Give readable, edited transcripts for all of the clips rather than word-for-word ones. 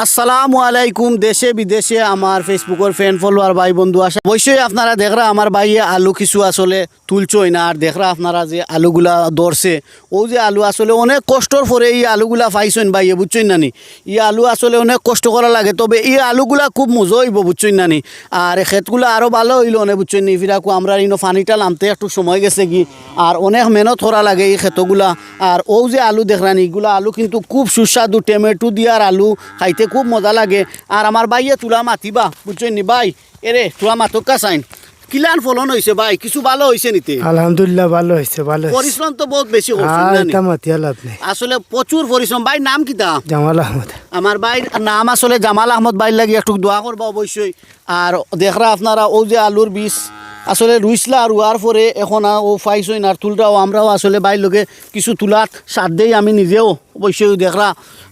আসসালামু আলাইকুম। দেশে বিদেশে আমার ফেসবুকের ফ্রেন্ড ফলোয়ার ভাই বন্ধু আসা অবশ্যই আপনারা দেখরা আমার ভাইয়ে আলু কিছু আসলে তুলছই না, আর দেখরা আপনারা যে আলুগুলা ধরছে ও যে আলু আসলে অনেক কষ্টর পরে এই আলুগুলা পাইছেন ভাইয়ে, বুঝছেন নানি? এই আলু আসলে অনেক কষ্ট করা লাগে, তবে এই আলুগুলা খুব মজা হইব, বুঝছেন নানি? আর ক্ষেতগুলো আরও ভালো হইল না, বুঝছেন নি? ফিরাকু আমরা ইনো পানিটা নামতে একটু সময় গেছে কি, আর অনেক মেহনত করা লাগে এই ক্ষেতগুলা। আর ও যে আলু দেখরানি এগুলা আলু কিন্তু খুব সুস্বাদু, টমেটো দিয়ার আলু খাইতে খুব মজা লাগে। আর আমার ভাইয়ে তুলা মাতিবা, বুঝছেন নি ভাই? এরে তুলা মাতকা চাইন কিলান ফলন হয়েছে ভাই, কিছু ভালো হয়েছে নিতে? আলহামদুলিল্লাহ ভালো হয়েছে, ভালো হয়েছে। পরিশ্রম তো বহুত বেশি করছেন লাভ নেই, আসলে প্রচুর পরিশ্রম। ভাই নাম কিতা? জামাল আহমদ। আমার ভাইয়ের নাম আসলে জামাল আহমদ। ভাই লাগি একটু দোয়া করবা অবশ্যই। আর দেখরা আপনারা ও যে আলুর বীজ আসলে রুইসলা রুয়ার পরে এখন ও পাইছই না, আর তুলটাও আমরাও আসলে বাইর লোকে কিছু তুলাত সার দেই। আমি নিজেও অবশ্যই দেখরা,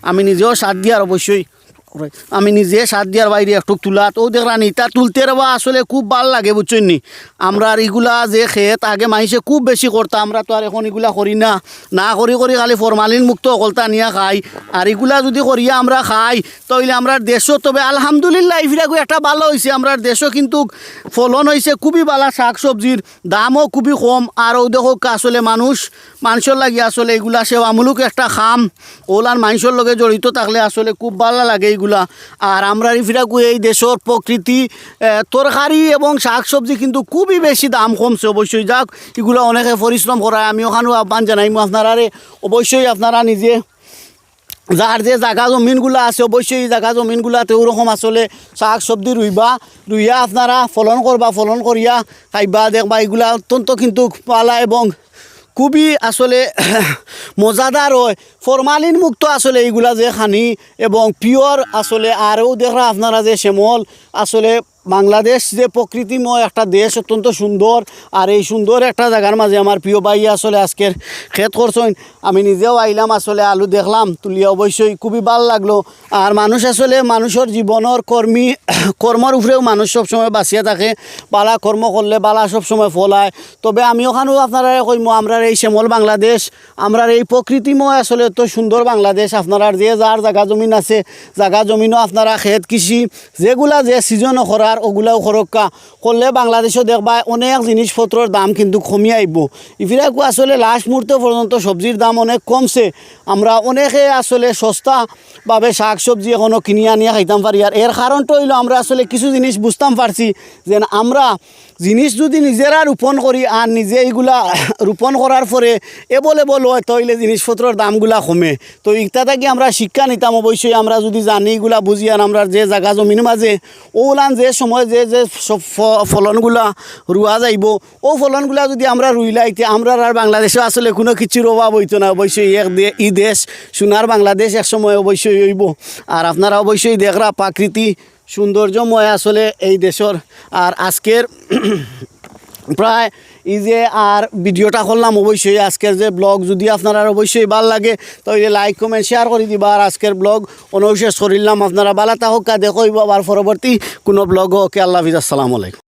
আমি নিজেও সার দিই, আর অবশ্যই আমি নিজে সার দিয়ার বাইরে একটু তুলাত ও দেখরা নি তা তুলতে রবা আসলে খুব ভাল লাগে, বুঝছেন নি? আমরা আর এগুলা যে ক্ষেত আগে মাইসে খুব বেশি করতাম, আমরা তো আর এখন এগুলা করি না, না করি খালি ফরমালিন মুক্ত অকলতা নিয়ে খাই। আর এগুলা যদি করিয়া আমরা খাই তাহলে আমরা দেশও, তবে আলহামদুলিল্লাহ ইফিরাকু একটা ভালো হয়েছে, আমরা দেশও কিন্তু ফলন হয়েছে খুবই ভালো, শাক সবজির দামও খুবই কম। আর ও দেখো আসলে মানুষের লাগে আসলে এগুলা সেবামূলক একটা খাম, ওলার মানুষের লগে জড়িত থাকলে আসলে খুব ভালো লাগে এইগুলা। আর আমরা ফিরাকু এই দেশের প্রকৃতি তরকারি এবং শাক সবজি কিন্তু খুবই বেশি দাম কমছে অবশ্যই। যাক এগুলো অনেকে পরিশ্রম করায়, আমি ওখানেও আহ্বান জানাইমু আপনারা অবশ্যই আপনারা নিজে যার যে জায়গা জমিনগুলো আছে অবশ্যই এই জায়গা জমিনগুলাতে ওরকম আসলে শাক সবজি রুইয়া আপনারা ফলন করবা, ফলন করিয়া খাইবা, দেখবা এগুলা অত্যন্ত কিন্তু পালা এবং খুবই আসলে মজাদার হয়, ফরমালিন মুক্ত আসলে এইগুলা যে খানি এবং পিওর আসলে। আরও দেখরা আপনারা যে শ্যামল আসলে বাংলাদেশ যে প্রকৃতিময় একটা দেশ, অত্যন্ত সুন্দর। আর এই সুন্দর একটা জায়গার মাঝে আমার প্রিয় ভাই আসলে আজকের ক্ষেত করছেন, আমি নিজেও আইলাম আসলে আলু দেখলাম তুলিয়া, অবশ্যই খুবই ভালো লাগলো। আর মানুষ আসলে মানুষের জীবনের কর্মর উপরেও মানুষ সবসময় বাঁচিয়া থাকে, বালা কর্ম করলে বালা সবসময় ফলায়। তবে আমি ওখানেও আপনারা কইমো আমরা এই শ্যামল বাংলাদেশ, আমরা এই প্রকৃতিময় আসলে এত সুন্দর বাংলাদেশ, আপনারা যে যার জায়গা জমিন আছে জায়গা জমিনও আপনারা ক্ষেত কৃষি যেগুলা যে সিজনও করার ওগুলাও খরক্কা করলে বাংলাদেশও দেখবা অনেক জিনিসপত্রের দাম কিন্তু কমিয়ে আইব। ইফিরাকু আসলে লাস্ট মুহূর্তে পর্যন্ত সবজির দাম অনেক কমছে, আমরা অনেকে আসলে সস্তাভাবে শাক সবজি এখনও কিনে আনিয়া খাইতাম পারি। আর এর কারণটা হইলো আমরা আসলে কিছু জিনিস বুঝতাম পারছি যে আমরা জিনিস যদি নিজেরা রোপণ করি আর নিজে এইগুলা রোপণ করার পরে এভেলেবল হয় তাহলে জিনিসপত্রের দামগুলা কমে। তো ইটা থেকে আমরা শিক্ষা নিতাম অবশ্যই, আমরা যদি জানি এগুলা বুঝি। আর আমরা যে জায়গা জমিন মাঝে ওলান যে সময় যে সব ফলনগুলা রুয়া যাইব ও ফলনগুলা যদি আমরা রুইলাইতে আমরা আর বাংলাদেশে আসলে কোনো কিছুর অভাব হইতো না। অবশ্যই ই দেশ সোনার বাংলাদেশ এক সময় অবশ্যই হইব। আর আপনারা অবশ্যই দেখরা প্রাকৃতি সৌন্দর্যময় আসলে এই দেশের। আর আজকের প্রায় এই যে আর ভিডিওটা করলাম অবশ্যই আজকের যে ব্লগ যদি আপনারা অবশ্যই ভালো লাগে তাহলে লাইক কমেন্ট শেয়ার করে দিবা। আর আজকের ব্লগ অনুশেষ করিলাম, আপনারা ভালো থাকুক, দেখো আবার পরবর্তী কোনো ব্লগ ওকে। আল্লাহ হাফিজ, আসসালামু আলাইকুম।